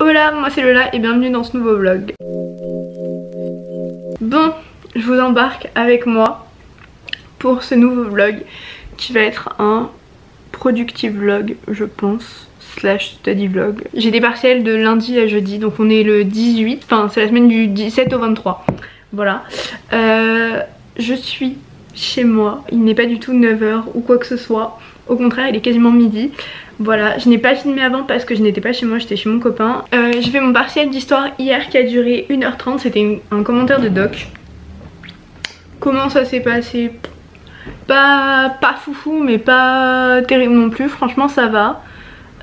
Hola, moi c'est Lola et bienvenue dans ce nouveau vlog. Bon, je vous embarque avec moi pour ce nouveau vlog qui va être un productive vlog, je pense, slash study vlog. J'ai des partiels de lundi à jeudi, donc on est le 18, enfin c'est la semaine du 17 au 23. Voilà. Je suis chez moi, il n'est pas du tout 9h ou quoi que ce soit. Au contraire, il est quasiment midi. Voilà, je n'ai pas filmé avant parce que je n'étais pas chez moi, j'étais chez mon copain. J'ai fait mon partiel d'histoire hier qui a duré 1h30, c'était un commentaire de doc. Comment ça s'est passé? Pas foufou mais pas terrible non plus, franchement ça va.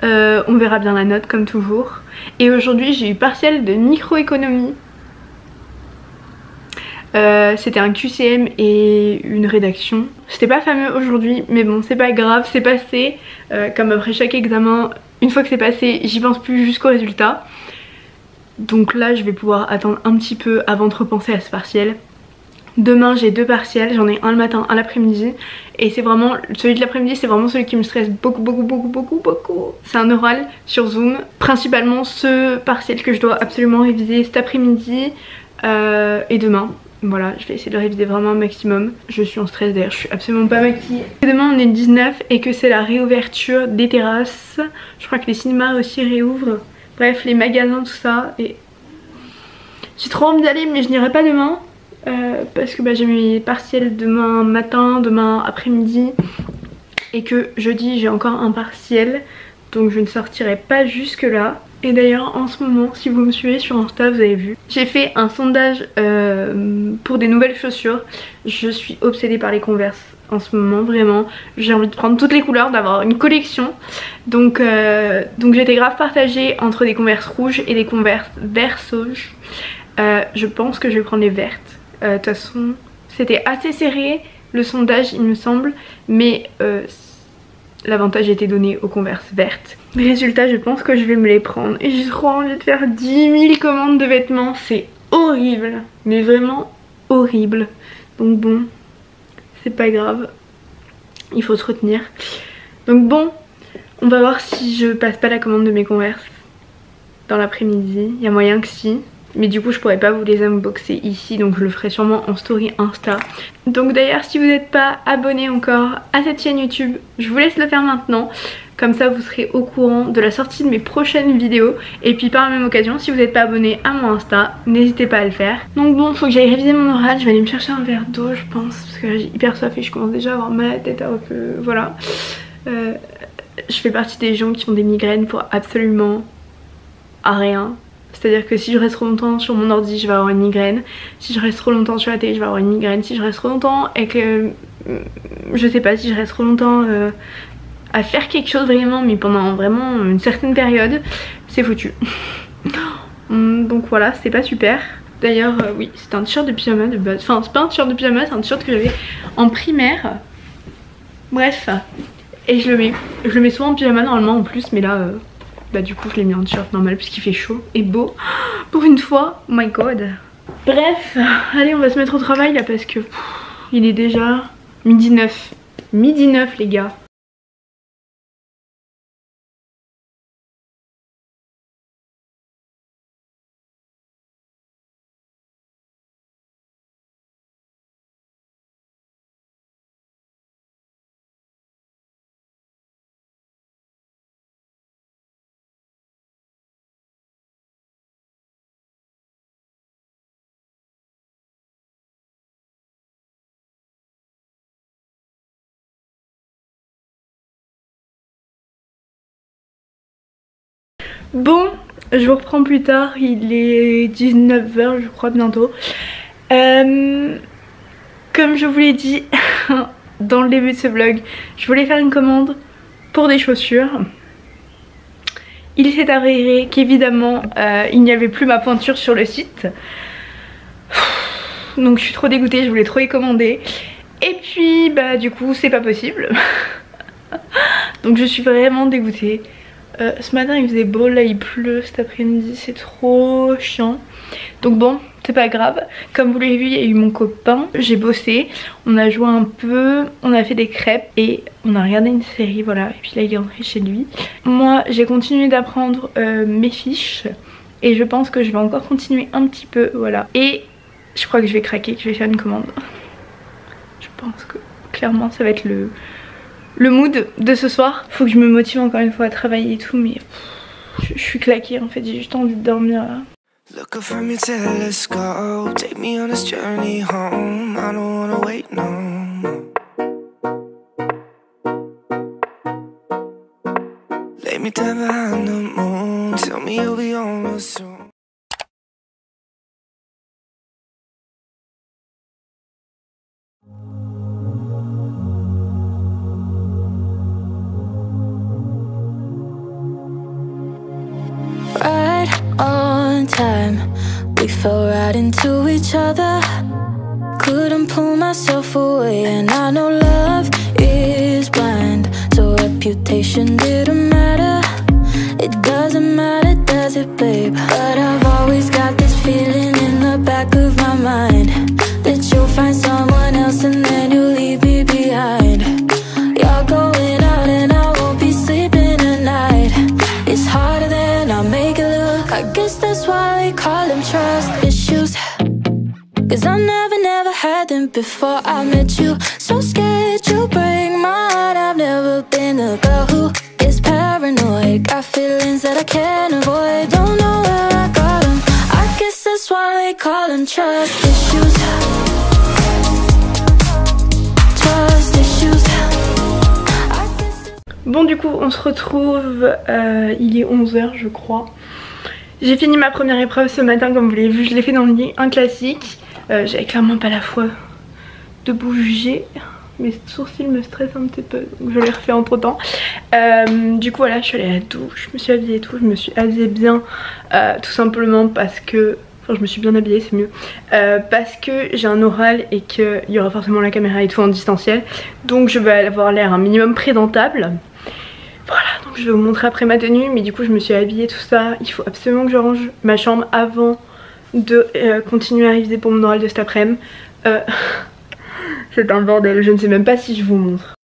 On verra bien la note comme toujours. Et aujourd'hui j'ai eu partiel de microéconomie. C'était un QCM et une rédaction. C'était pas fameux aujourd'hui mais bon c'est pas grave, c'est passé. Comme après chaque examen, une fois que c'est passé j'y pense plus jusqu'au résultat. Donc là je vais pouvoir attendre un petit peu avant de repenser à ce partiel. Demain j'ai 2 partiels, j'en ai un le matin, un l'après-midi. Et c'est vraiment, celui de l'après-midi c'est vraiment celui qui me stresse beaucoup. C'est un oral sur Zoom. Principalement ce partiel que je dois absolument réviser cet après-midi et demain. Voilà, je vais essayer de réviser vraiment un maximum. Je suis en stress d'ailleurs, je suis absolument pas maquillée. Demain on est le 19 et que c'est la réouverture des terrasses. Je crois que les cinémas aussi réouvrent. Bref, les magasins, tout ça. Et j'ai trop envie d'aller mais je n'irai pas demain. Parce que j'ai mes partiels demain matin, demain après-midi. Et que jeudi j'ai encore un partiel. Donc je ne sortirai pas jusque là. Et d'ailleurs en ce moment, si vous me suivez sur Insta, vous avez vu, j'ai fait un sondage pour des nouvelles chaussures. Je suis obsédée par les Converse en ce moment, vraiment. J'ai envie de prendre toutes les couleurs, d'avoir une collection. Donc j'étais grave partagée entre des Converse rouges et des Converse vert sauge. Je pense que je vais prendre les vertes. De toute façon c'était assez serré le sondage il me semble, mais l'avantage était donné aux Converse vertes. Résultat, je pense que je vais me les prendre et j'ai trop envie de faire 10 000 commandes de vêtements, c'est horrible, mais vraiment horrible. Donc bon, c'est pas grave, il faut se retenir. Donc bon, on va voir si je passe pas la commande de mes Converse dans l'après-midi, il y a moyen que si. Mais du coup je pourrais pas vous les unboxer ici, donc je le ferai sûrement en story Insta. Donc d'ailleurs si vous n'êtes pas abonné encore à cette chaîne YouTube, je vous laisse le faire maintenant. Comme ça vous serez au courant de la sortie de mes prochaines vidéos. Et puis par la même occasion, si vous n'êtes pas abonné à mon Insta, n'hésitez pas à le faire. Donc bon, faut que j'aille réviser mon oral, je vais aller me chercher un verre d'eau je pense. Parce que j'ai hyper soif et je commence déjà à avoir mal à la tête alors que voilà. Je fais partie des gens qui ont des migraines pour absolument rien. C'est-à-dire que si je reste trop longtemps sur mon ordi, je vais avoir une migraine. Si je reste trop longtemps sur la télé, je vais avoir une migraine. Si je reste trop longtemps et que... je sais pas, si je reste trop longtemps à faire quelque chose vraiment, mais pendant vraiment une certaine période, c'est foutu. Donc voilà, c'est pas super. D'ailleurs, oui, c'est un t-shirt de pyjama de base. Enfin, c'est pas un t-shirt de pyjama, c'est un t-shirt que j'avais en primaire. Bref, et je le mets souvent en pyjama normalement en plus, mais là... du coup je l'ai mis en t-shirt normal puisqu'il fait chaud et beau pour une fois, oh my god. Bref, allez on va se mettre au travail là parce que il est déjà midi 9. Midi 9 les gars. Bon, je vous reprends plus tard, il est 19h je crois bientôt. Comme je vous l'ai dit dans le début de ce vlog, je voulais faire une commande pour des chaussures. Il s'est avéré qu'évidemment il n'y avait plus ma pointure sur le site. Donc je suis trop dégoûtée, je voulais trop les commander. Et puis du coup c'est pas possible. Donc je suis vraiment dégoûtée. Ce matin il faisait beau, là il pleut cet après-midi, c'est trop chiant. Donc bon, c'est pas grave. Comme vous l'avez vu, il y a eu mon copain, j'ai bossé, on a joué un peu, on a fait des crêpes et on a regardé une série, voilà. Et puis là il est rentré chez lui. Moi j'ai continué d'apprendre mes fiches et je pense que je vais encore continuer un petit peu, voilà. Et je crois que je vais craquer, que je vais faire une commande. Je pense que clairement ça va être le mood de ce soir. Faut que je me motive encore une fois à travailler et tout, mais je suis claquée en fait, j'ai juste envie de dormir là. Look up from your telescope, take me on this journey home. I don't wanna wait no more. Lay me down behind the moon, tell me you'll be on real soon. Right on time, we fell right into each other. Couldn't pull myself away, and I know love is blind, so reputation didn't matter. It doesn't matter, does it, babe? But I've always got this feeling in the back of my mind that you'll find someone else and then you'll leave me behind. You're going out and I won't be sleeping at night. It's harder than I make it look. I guess that's why they call them trust issues. Cause I never had them before I met you. So scared you break my heart. I've never been a girl who is paranoid. Got feelings that I can't avoid. Don't know where I got them. I guess that's why they call them trust issues. Trust issues. Bon du coup on se retrouve, il est 11h je crois. J'ai fini ma première épreuve ce matin comme vous l'avez vu, je l'ai fait dans le lit, un classique. J'avais clairement pas la foi de bouger, mes sourcils me stressent un petit peu donc je l'ai refait entre temps. Du coup voilà, je suis allée à la douche, je me suis habillée et tout, je me suis habillée bien tout simplement parce que... Enfin je me suis bien habillée, c'est mieux, parce que j'ai un oral et qu'il y aura forcément la caméra et tout en distanciel, donc je vais avoir l'air un minimum présentable. Voilà, donc je vais vous montrer après ma tenue, mais du coup je me suis habillée tout ça. Il faut absolument que je range ma chambre avant de continuer à réviser pour mon oral de cet après-midi. C'est un bordel, je ne sais même pas si je vous montre.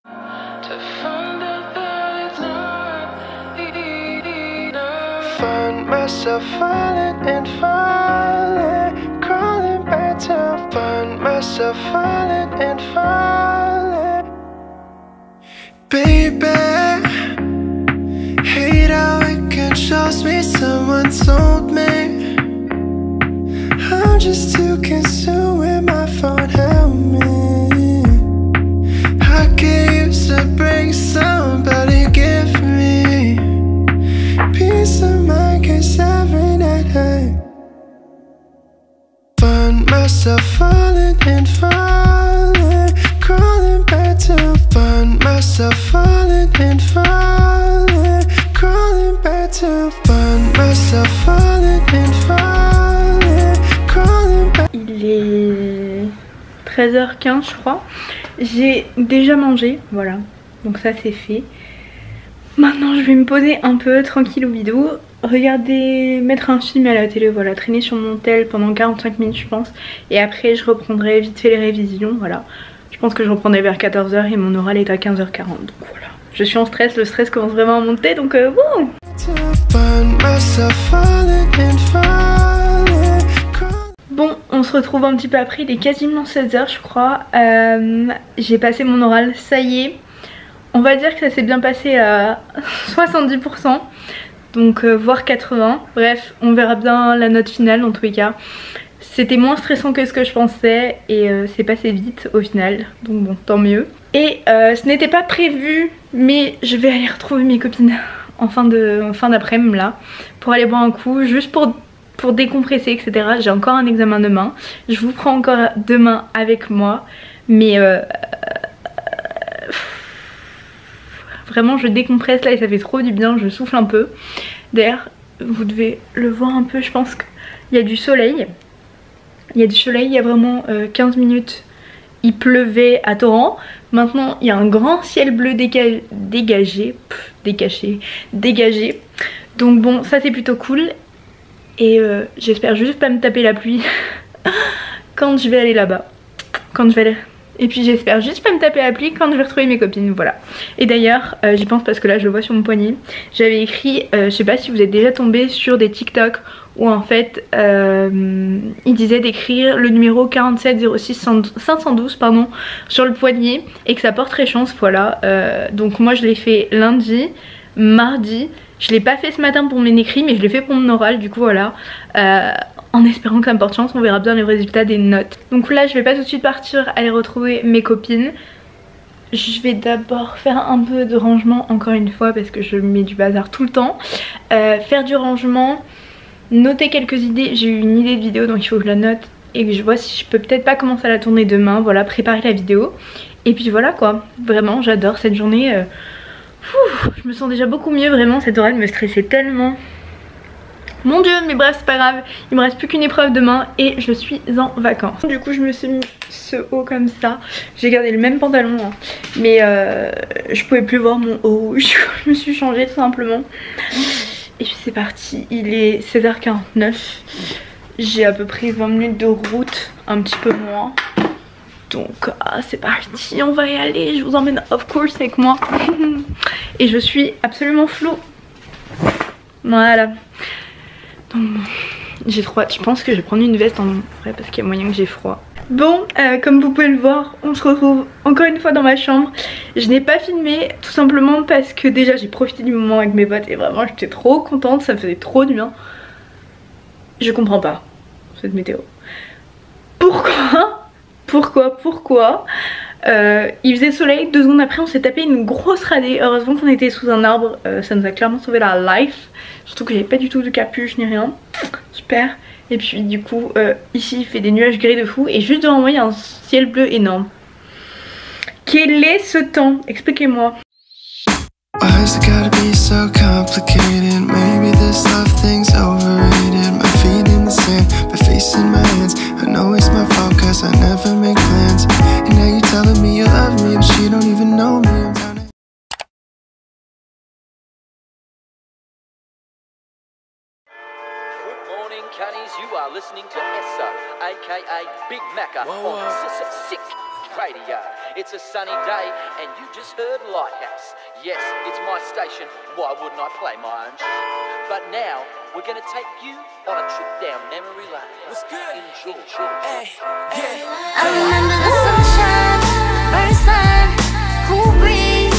Find myself falling and falling, crawling back to find myself falling and falling. Baby, hate how it controls me. Someone told me I'm just too consumed with my phone. Help me. I could use a break. Somebody give me peace of mind, 'cause every night I find myself falling and falling, crawling back to find myself falling and falling, crawling back to find myself falling and falling, crawling back. Il est 13h15 je crois. J'ai déjà mangé, voilà, donc ça c'est fait. Maintenant je vais me poser un peu tranquille au bidou, regarder, mettre un film à la télé, voilà, traîner sur mon tel pendant 45 minutes je pense. Et après je reprendrai vite fait les révisions, voilà. Je pense que je reprendrai vers 14h et mon oral est à 15h40, donc voilà. Je suis en stress, le stress commence vraiment à monter, donc bon. Bon, on se retrouve un petit peu après, il est quasiment 16h je crois. J'ai passé mon oral, ça y est. On va dire que ça s'est bien passé à 70%, donc voire 80%. Bref, on verra bien la note finale dans tous les cas. C'était moins stressant que ce que je pensais et c'est passé vite au final, donc bon, tant mieux. Et ce n'était pas prévu, mais je vais aller retrouver mes copines en fin d'après-midi là, pour aller boire un coup, juste pour décompresser, etc. J'ai encore un examen demain, je vous prends encore demain avec moi, mais... Vraiment je décompresse là et ça fait trop du bien, je souffle un peu. D'ailleurs vous devez le voir un peu, je pense qu'il y a du soleil. Il y a du soleil, il y a vraiment 15 minutes il pleuvait à torrent. Maintenant il y a un grand ciel bleu dégagé. Donc bon, ça c'est plutôt cool. Et j'espère juste pas me taper la pluie quand je vais aller là-bas. Quand je vais aller... Et puis j'espère juste pas me taper l'appli quand je vais retrouver mes copines, voilà. Et d'ailleurs, j'y pense parce que là je le vois sur mon poignet. J'avais écrit, je sais pas si vous êtes déjà tombé sur des TikTok où en fait il disait d'écrire le numéro 4706 512 pardon, sur le poignet et que ça porterait chance, voilà. Donc moi je l'ai fait lundi, mardi. Je l'ai pas fait ce matin pour mon écrit mais je l'ai fait pour mon oral, du coup voilà. En espérant que ça me porte chance, on verra bien les résultats des notes. Donc là je vais pas tout de suite partir aller retrouver mes copines. Je vais d'abord faire un peu de rangement encore une fois parce que je mets du bazar tout le temps. Faire du rangement, noter quelques idées. J'ai eu une idée de vidéo donc il faut que je la note et que je vois si je peux peut-être pas commencer à la tourner demain. Voilà, préparer la vidéo. Et puis voilà quoi, vraiment j'adore cette journée. Je me sens déjà beaucoup mieux, vraiment cette oral me stressait tellement. Mon dieu, mais bref c'est pas grave, il me reste plus qu'une épreuve demain et je suis en vacances. Du coup je me suis mis ce haut comme ça, j'ai gardé le même pantalon hein. Mais je pouvais plus voir mon haut, je me suis changée tout simplement. Et puis c'est parti, il est 16h49, j'ai à peu près 20 minutes de route, un petit peu moins. Donc c'est parti, on va y aller, je vous emmène of course avec moi. Et je suis absolument floue. Voilà. Donc j'ai trop hâte, je pense que je vais prendre une veste en vrai parce qu'il y a moyen que j'ai froid. Bon, comme vous pouvez le voir, on se retrouve encore une fois dans ma chambre. Je n'ai pas filmé tout simplement parce que déjà j'ai profité du moment avec mes potes et vraiment j'étais trop contente, ça me faisait trop du bien. Je comprends pas cette météo. Pourquoi il faisait soleil, 2 secondes après on s'est tapé une grosse radée. Heureusement qu'on était sous un arbre, ça nous a clairement sauvé la life. Surtout que j'avais pas du tout de capuche ni rien. Super. Et puis du coup ici il fait des nuages gris de fou et juste devant moi il y a un ciel bleu énorme. Quel est ce temps? Expliquez-moi. Why is it gotta be so complicated? Maybe this love thing's overrated. My feet in the sand, my face in my hands. I know it's my fault cause I never make plans. And now you're telling me you love me, but she don't even know me. I'm down to... Good morning, Cunnies. You are listening to Esso, aka Big Macca, on Sick Radio. It's a sunny day, and you just heard Lighthouse. Yes, it's my station. Why wouldn't I play my own shit? But now we're gonna take you on a trip down memory lane. What's good? Enjoy. Hey, yeah. I remember the sunshine, first time, cool breeze,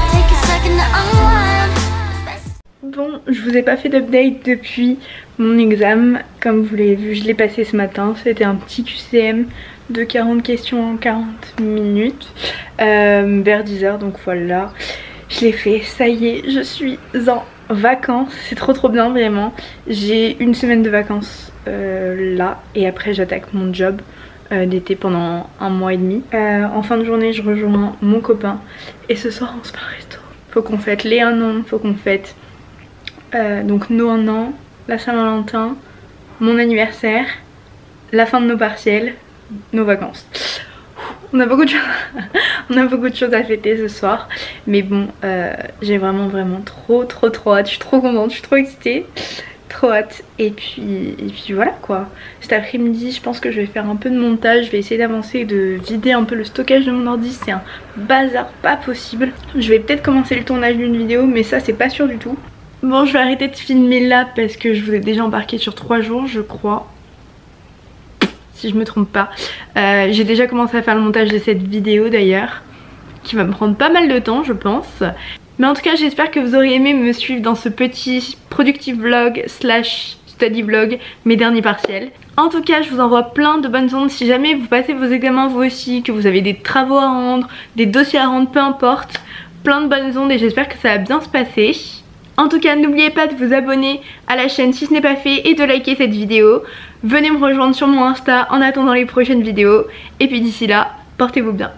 take a second to unwind. Bon, je vous ai pas fait d'update depuis mon examen. Comme vous l'avez vu, je l'ai passé ce matin. C'était un petit QCM de 40 questions en 40 minutes vers 10h, donc voilà. Je l'ai fait, ça y est, je suis en vacances. C'est trop bien vraiment. J'ai une semaine de vacances là et après j'attaque mon job d'été pendant 1 mois et demi. En fin de journée je rejoins mon copain et ce soir on se va au resto. Faut qu'on fête les 1 an, faut qu'on fête donc nos 1 an, la Saint-Valentin, mon anniversaire, la fin de nos partiels, nos vacances. On a beaucoup de choses à fêter ce soir. Mais bon, j'ai vraiment trop hâte. Je suis trop contente, je suis trop excitée. Trop hâte. Et puis voilà quoi. Cet après-midi, je pense que je vais faire un peu de montage. Je vais essayer d'avancer et de vider un peu le stockage de mon ordi. C'est un bazar pas possible. Je vais peut-être commencer le tournage d'une vidéo, mais ça c'est pas sûr du tout. Bon, je vais arrêter de filmer là parce que je vous ai déjà embarqué sur 3 jours je crois. Si je me trompe pas. J'ai déjà commencé à faire le montage de cette vidéo d'ailleurs, qui va me prendre pas mal de temps je pense. Mais en tout cas j'espère que vous aurez aimé me suivre dans ce petit productive vlog slash study vlog, mes derniers partiels. En tout cas je vous envoie plein de bonnes ondes. Si jamais vous passez vos examens vous aussi, que vous avez des travaux à rendre, des dossiers à rendre, peu importe, plein de bonnes ondes et j'espère que ça va bien se passer. En tout cas n'oubliez pas de vous abonner à la chaîne si ce n'est pas fait et de liker cette vidéo. Venez me rejoindre sur mon Insta en attendant les prochaines vidéos. Et puis d'ici là, portez-vous bien.